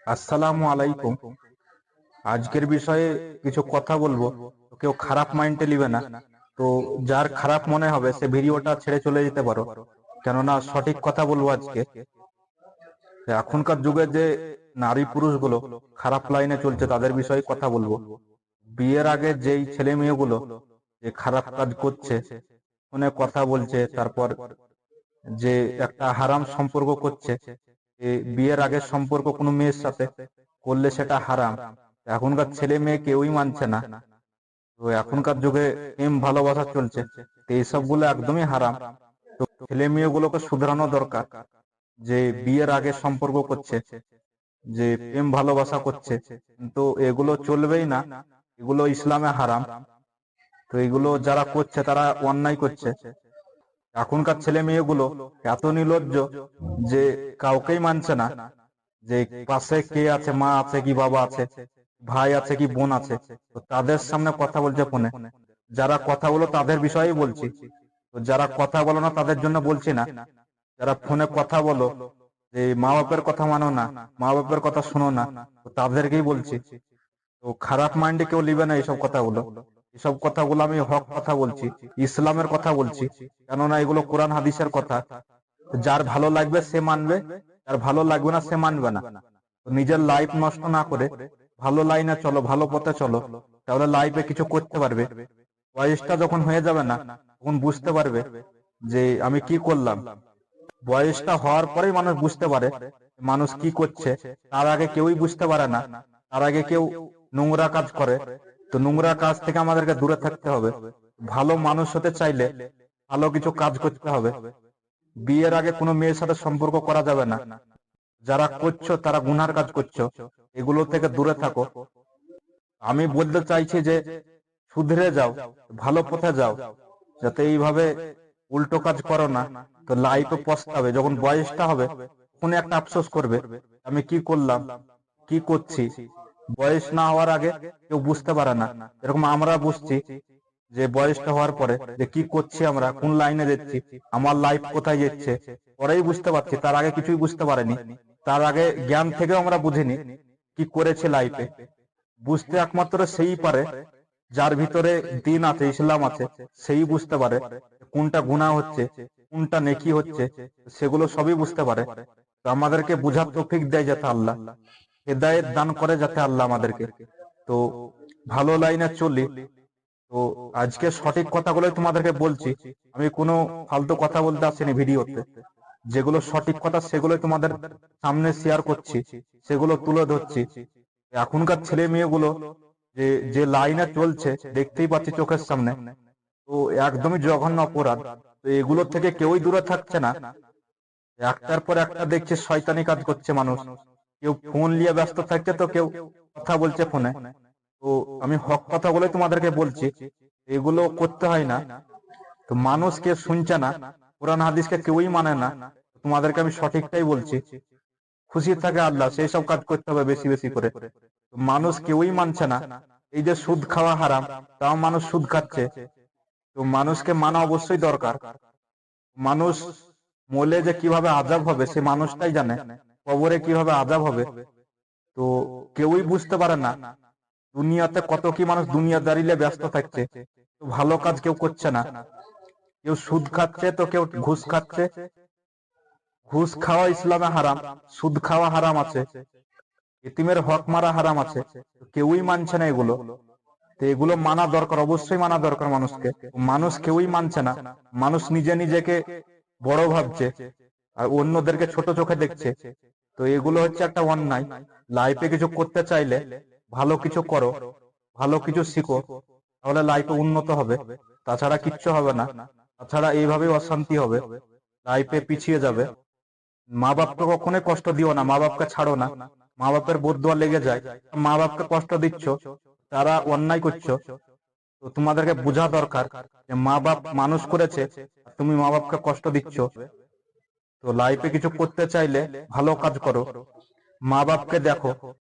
আসসালামু আলাইকুম। আজকের বিষয়ে কিছু কথা বলবো। তো কেউ খারাপ মাইন্ডে নিবে না। তো যার খারাপ মনে হবে সে ভিডিওটা ছেড়ে চলে যেতে পারো, কেননা সঠিক কথা বলবো আজকে। এখনকার যুগে যে নারী পুরুষগুলো খারাপ লাইনে চলছে তাদের বিষয়ে কথা বলবো। বিয়ের আগে যেই ছেলে মেয়েগুলো যে খারাপ কাজ করছে, ফোনে কথা বলছে, তারপর যে একটা হারাম সম্পর্ক করছে, বিয়ের আগের সম্পর্ক কোনো মেয়ের সাথে করলে সেটা হারাম। এখনকার ছেলে মেয়ে কেউই মানছে না। তো এখনকার যুগে প্রেম ভালোবাসা চলছে, তো এইসব গুলো একদমই হারাম। তো ছেলে মেয়েগুলোকে শুধরানো দরকার, যে বিয়ের আগে সম্পর্ক করছে, যে প্রেম ভালোবাসা করছে, কিন্তু এগুলো চলবেই না। এগুলো ইসলামে হারাম। তো এগুলো যারা করছে তারা অন্যায় করছে। এখনকার ছেলে মেয়েগুলো এত নির্লজ্জ যে কাউকেই মানছে না, যে পাশে কে আছে, মা আছে কি বাবা আছে, ভাই আছে কি বোন আছে, তো তাদের সামনে কথা বলছে ফোনে। যারা কথা বলো তাদের বিষয়েই বলছি, তো যারা কথা বলো না তাদের জন্য বলছি না। যারা ফোনে কথা বলো যে মা বাপের কথা মানো না, মা বাপের কথা শোনো না, তো তাদেরকেই বলছি। তো খারাপ মাইন্ডে কেউ নিবে না এইসব কথাগুলো। এসব কথাগুলো আমি হক কথা বলছি, ইসলামের কথা বলছি, কেননা এগুলো কোরআন হাদিসের কথা। যার ভালো লাগবে সে মানবে, যার ভালো লাগবে না সে মানবে না। তো নিজের লাইফ নষ্ট না করে ভালো লাইনে চলো, ভালো পথে চলো, তাহলে লাইফে কিছু করতে পারবে। বয়সটা যখন হয়ে যাবে না, তখন বুঝতে পারবে যে আমি কি করলাম। বয়সটা হওয়ার পরেই মানুষ বুঝতে পারে মানুষ কি করছে। তার আগে কেউই বুঝতে পারে না। তার আগে কেউ নোংরা কাজ করে। তো নোংরা কাজ থেকে আমাদেরকে দূরে থাকতে হবে। ভালো মানুষ হতে চাইলে ভালো কিছু কাজ করতে হবে। বিয়ের আগে কোনো মেয়ের সাথে সম্পর্ক করা যাবে না। যারা করছো তারা গুনার কাজ করছো, এগুলো থেকে দূরে থাকো। আমি বলতে চাইছি যে শুধরে যাও, ভালো পথে যাও, যাতে এইভাবে উল্টো কাজ করো না। তো লাইফে পস্তাবে, যখন বয়সটা হবে তখন একটা আফসোস করবে আমি কি করলাম, কি করছি। বয়স না হওয়ার আগে কেউ বুঝতে পারে না, এরকম আমরা বুঝছি যে বয়সটা হওয়ার পরে যে কি করছি, আমরা কোন লাইনে যাচ্ছি, আমার লাইফ কোথায় যাচ্ছে, পরেই বুঝতে পারছি। তার আগে কিছুই বুঝতে পারেনি। তার আগে জ্ঞান থেকেও আমরা বুঝিনি কি করেছে লাইফে। বুঝতে একমাত্র সেই পারে যার ভিতরে দিন আছে, ইসলাম আছে, সেই বুঝতে পারে কোনটা গুনাহ হচ্ছে, কোনটা নেকি হচ্ছে, সেগুলো সবই বুঝতে পারে। তো আমাদেরকে বুঝার তৌফিক দেয় যাতে আল্লাহ, হেদায়েত দান করে যাতে আল্লাহ আমাদেরকে। তো ভালো লাইনে চলি। তো আজকে সঠিক কথাগুলোই তোমাদেরকে বলছি। আমি কোনো ফালতু কথা বলতে আসিনি ভিডিওতে। যেগুলো সঠিক কথা সেগুলোই তোমাদের সামনে শেয়ার করছি, সেগুলো তুলে ধরছি। এখনকার ছেলে মেয়েগুলো যে যে লাইনে চলছে দেখতেই পাচ্ছি চোখের সামনে, তো একদমই জঘন্য অপরাধ। তো এগুলো থেকে কেউই দূরে থাকছে না। একটার পর একটা দেখছে শয়তানি কাজ করছে মানুষ। কেউ ফোন নিয়ে ব্যস্ত থাকছে, তো কেউ কথা বলছে ফোনে। তো আমি হক কথা বলে তোমাদেরকে বলছি, এগুলো করতে হয় না। তো মানুষ কেউ শুনছে না, কোরআন হাদিসকে কেউই মানে না। তোমাদেরকে আমি সঠিকটাই বলছি। খুশি থাকে আল্লাহ, সেই সব কাজ করতে হবে বেশি বেশি করে। তো মানুষ কেউই মানছে না। এই যে সুদ খাওয়া হারাম, তাও মানুষ সুদ খাচ্ছে। তো মানুষকে মানা অবশ্যই দরকার। মানুষ মরলে যে কিভাবে আযাব হবে সে মানুষটাই জানে, কবরে কিভাবে আযাব হবে। তো কেউই বুঝতে পারে না। দুনিয়াতে কত কি মানুষ দুনিয়াদারিলে ব্যস্ত থাকছে, তো ভালো কাজ কেউ করছে না। কেউ সুদ খাচ্ছে, তো কেউ ঘুষ খাচ্ছে। ঘুষ খাওয়া ইসলামে হারাম, সুদ খাওয়া হারাম আছে, এতিমের হক মারা হারাম আছে। তো কেউই মানছে না এগুলো। তো এগুলো মানা দরকার, অবশ্যই মানা দরকার মানুষকে। মানুষ কেউই মানছে না। মানুষ নিজে নিজেকে বড় ভাবছে আর অন্যদেরকে ছোট চোখে দেখছে। তো এগুলো হচ্ছে একটা অন্যায়। লাইফে কিছু করতে চাইলে ভালো কিছু করো, ভালো কিছু শিখো, তাহলে লাইফে উন্নত হবে। তাছাড়া কিচ্ছু হবে না। তাছাড়া এইভাবেই অশান্তি হবে, লাইফে পিছিয়ে যাবে। মা বাপকে কখনোই কষ্ট দিও না, মা বাপকে ছাড়ো না। মা বাপের বদদুয়া লেগে যায়। মা বাপকে কষ্ট দিচ্ছ, তারা অন্যায় করছো। তো তোমাদেরকে বোঝা দরকার যে মা বাপ মানুষ করেছে, আর তুমি মা বাপকে কষ্ট দিচ্ছ। তো লাইফে কিছু করতে চাইলে ভালো কাজ করো, মা বাপকে দেখো।